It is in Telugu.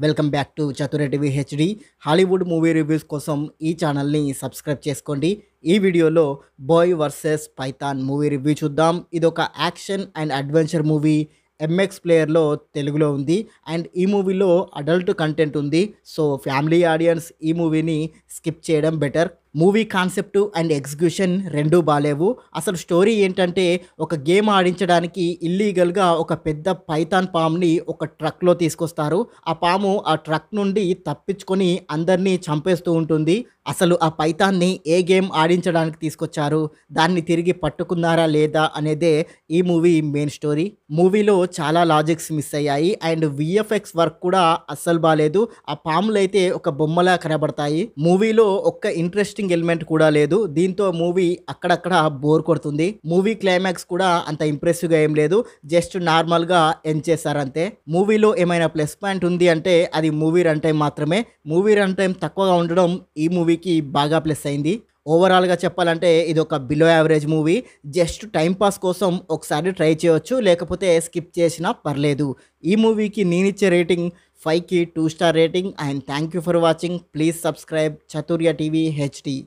Welcome back to Chatura TV HD. Hollywood movie reviews కోసం ఈ ఛానల్ని సబ్స్క్రైబ్ చేసుకోండి. ఈ వీడియోలో boy versus python movie review చూద్దాం. ఇది ఒక action and adventure movie. MX ప్లేయర్లో తెలుగులో ఉంది అండ్ ఈ మూవీలో అడల్ట్ కంటెంట్ ఉంది. సో ఫ్యామిలీ ఆడియన్స్ ఈ మూవీని స్కిప్ చేయడం better. Movie concept and execution రెండూ బాలేవు. అసలు స్టోరీ ఏంటంటే, ఒక గేమ్ ఆడించడానికి ఇల్లీగల్గా ఒక పెద్ద పైథాన్ పాముని ఒక ట్రక్లో తీసుకొస్తారు. ఆ పాము ఆ ట్రక్ నుండి తప్పించుకొని అందరినీ చంపేస్తూ ఉంటుంది. అసలు ఆ పైథాన్ని ఏ గేమ్ ఆడించడానికి తీసుకొచ్చారు, దాన్ని తిరిగి పట్టుకున్నారా లేదా అనేదే ఈ మూవీ మెయిన్ స్టోరీ. మూవీలో చాలా లాజిక్స్ మిస్ అయ్యాయి అండ్ విఎఫ్ఎక్స్ వర్క్ కూడా అస్సలు బాలేదు. ఆ పాములైతే ఒక బొమ్మలా కనబడతాయి. మూవీలో ఒక్క ఇంట్రెస్టింగ్ ఎలిమెంట్ కూడా లేదు. దీంతో మూవీ అక్కడక్కడ బోర్ కొడుతుంది. మూవీ క్లైమాక్స్ కూడా అంత ఇంప్రెసివ్గా ఏం లేదు. జస్ట్ నార్మల్గా ఎండ్ చేశారంతే. మూవీలో ఏమైనా ప్లస్ పాయింట్ ఉంది అంటే అది మూవీ రన్ టైం మాత్రమే. మూవీ రన్ టైం తక్కువగా ఉండడం ఈ మూవీకి బాగా ప్లస్ అయింది. ఓవరాల్గా చెప్పాలంటే ఇది ఒక below average movie. Just timepass కోసం ఒకసారి ట్రై చేయొచ్చు, లేకపోతే స్కిప్ చేసినా పర్లేదు. ఈ మూవీకి నేనిచ్చే రేటింగ్ 5కి 2 star rating. And thank you for watching. Please subscribe చతుర్య TV HD.